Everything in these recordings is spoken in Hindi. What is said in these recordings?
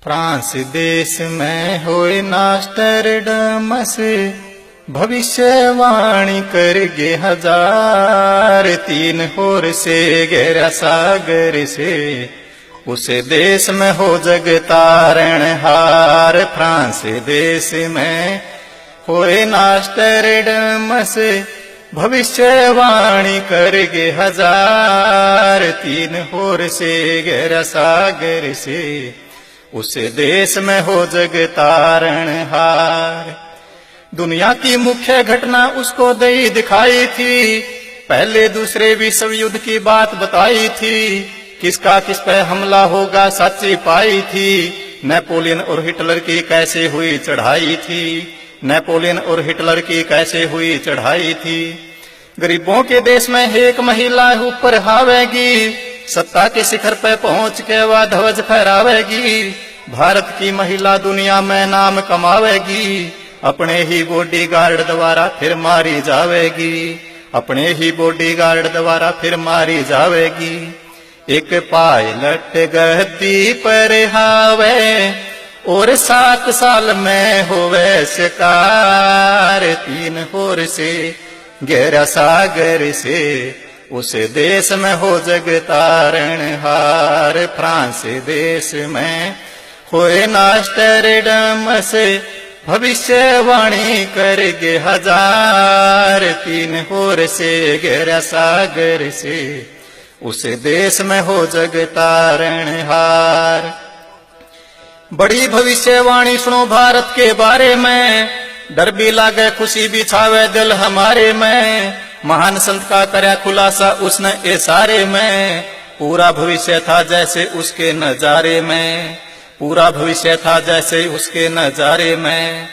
फ्रांस देश में होए नास्टरडमस, भविष्यवाणी करगे हजार। तीन होर से गहरा सागर से, उस देश में हो जग तारण हार। फ्रांस देश में होए नास्टरडमस, भविष्यवाणी करगे हजार। तीन होर से गहरा सागर से, उस देश में हो जग तारण हार। दुनिया की मुख्य घटना उसको दई दिखाई थी, पहले दूसरे विश्व युद्ध की बात बताई थी। किसका किस पे हमला होगा सच्ची पाई थी, नेपोलियन और हिटलर की कैसे हुई चढ़ाई थी। नेपोलियन और हिटलर की कैसे हुई चढ़ाई थी। गरीबों के देश में एक महिला ऊपर हावेगी, सत्ता के शिखर पे पहुंच के वह ध्वज फहरावेगी। भारत की महिला दुनिया में नाम कमावेगी, अपने ही बॉडीगार्ड द्वारा फिर मारी जावेगी। अपने ही बॉडीगार्ड द्वारा फिर मारी जावेगी। एक पायलट गद्दी पर हावे, और 7 साल में होवे शिकार। तीन होर से गहरा सागर से, उस देश में हो जग तारण हार। फ्रांस देश में होए नास्टरडमस, भविष्यवाणी करगे हजार। तीन होर से गहरा सागर से, उस देश में हो जग तारण हार। बड़ी भविष्यवाणी सुनो भारत के बारे में, डर भी लागे खुशी भी छावे दिल हमारे में। महान संत का करया खुलासा उसने इशारे में, पूरा भविष्य था जैसे उसके नजारे में। पूरा भविष्य था जैसे उसके नजारे में।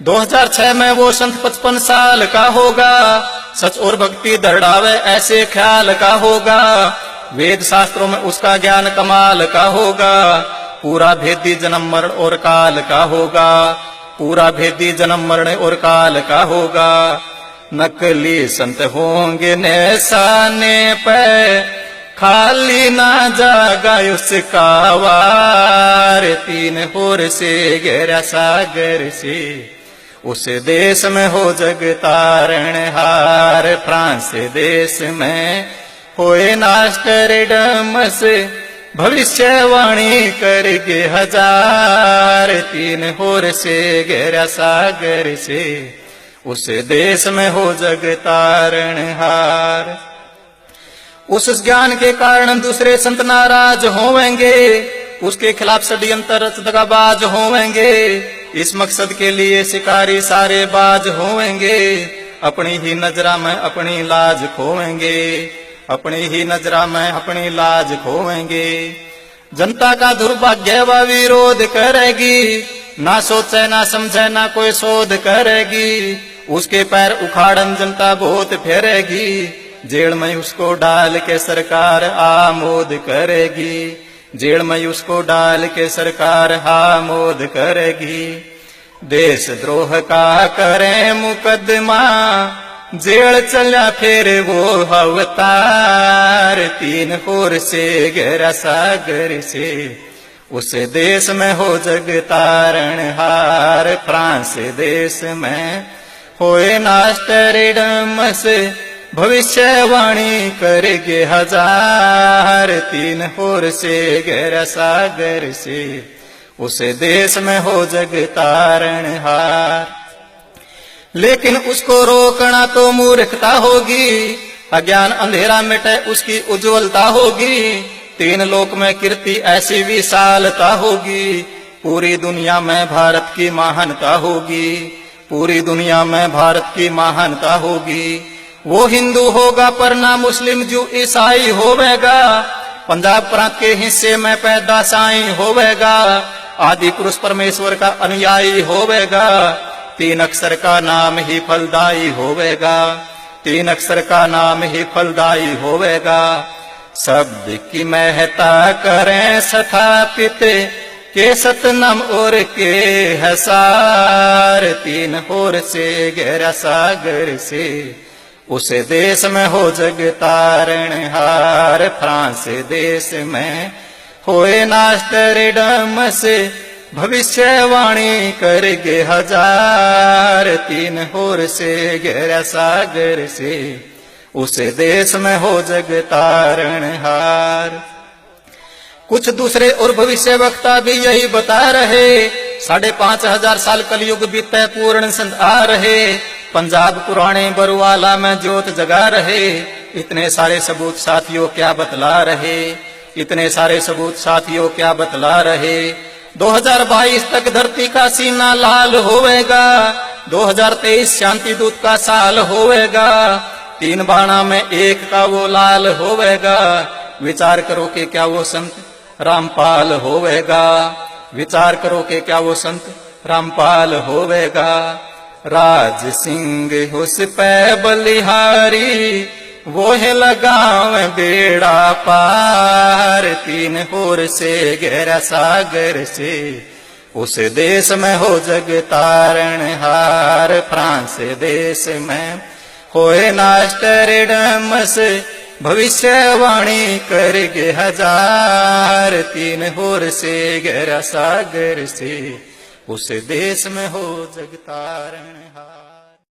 2006 में वो संत 55 साल का होगा, सच और भक्ति दर्ड़ावे ऐसे ख्याल का होगा। वेद शास्त्रों में उसका ज्ञान कमाल का होगा, पूरा भेदी जन्म मरण और काल का होगा। पूरा भेदी जन्म मरण और काल का होगा। नकली संत होंगे निशाने पे, खाली ना जागा उसका वार। तीन होर से गहरा सागर से, उस देश में हो जग तारण हार। फ्रांस देश में होए नास्टरडमस, भविष्यवाणी करगे हजार। तीन होर से गहरा सागर से, उस देश में हो जग तारण हार। उस ज्ञान के कारण दूसरे संत नाराज होवेंगे, उसके खिलाफ षड्यंत्र दगाबाज होवेंगे। इस मकसद के लिए शिकारी सारे बाज होवेंगे, अपनी ही नजरा में अपनी लाज खोवेंगे। अपनी ही नजरा में अपनी लाज खोवेंगे। जनता का दुर्भाग्य व विरोध करेगी, ना सोचे ना समझे ना कोई शोध करेगी। उसके पैर उखाड़न जनता बहुत फेरेगी, जेल में उसको डाल के सरकार आमोद करेगी। जेल में उसको डाल के सरकार आमोद करेगी। देशद्रोह का करे मुकदमा, जेल चला फिर वो अवतार। तीन होर से गहरा सागर से, उस देश में हो जग तारण हार। फ्रांस देश में होए नास्टरडमस, भविष्यवाणी करगे हजार। तीन होर से गहरा सागर से, उस देश में हो जग तारण हार। लेकिन उसको रोकना तो मूर्खता होगी, अज्ञान अंधेरा मिटे उसकी उज्जवलता होगी। तीन लोक में कीर्ति ऐसी विशालता होगी, पूरी दुनिया में भारत की महानता होगी। पूरी दुनिया में भारत की महानता होगी। वो हिंदू होगा पर ना मुस्लिम जू ईसाई होवेगा, पंजाब प्रांत के हिस्से में पैदा साईं होवेगा। आदि पुरुष परमेश्वर का अनुयायी होवेगा, 3 अक्षर का नाम ही फलदायी होवेगा। 3 अक्षर का नाम ही फलदायी होवेगा। शब्द की महता करें स्थापित, के सतनाम और के हसार। 3 होर से गहरा सागर से, उस देश में हो जग तारण हार। फ्रांस देश में होए नास्टरडमस, भविष्यवाणी करगे हजार, तीन होर से गहरा सागर से, उस देश में हो जग तारणहार। कुछ दूसरे और भविष्य वक्ता भी यही बता रहे, 5,500 साल कलयुग बीते पूर्ण संत आ रहे, पंजाब पुराने बरुआला में ज्योत जगा रहे। इतने सारे सबूत साथियों क्या बतला रहे, इतने सारे सबूत साथियों क्या बतला रहे। 2022 तक धरती का सीना लाल होवेगा, 2023 शांति दूत का साल होवेगा, 3 बाणा में एक का वो लाल होवेगा। विचार करो कि क्या वो संत रामपाल होवेगा, विचार करो कि क्या वो संत रामपाल होवेगा। राज सिंह उस पे बलिहारी, वो है लगाव बेड़ा पार, 3 होर से गहरा सागर से, उस देश में हो जग तारणहार। फ्रांस देश में होए नास्टरडमस, भविष्यवाणी करगे हजार, 3 होर से गहरा सागर से, उस देश में हो जग तारणहार।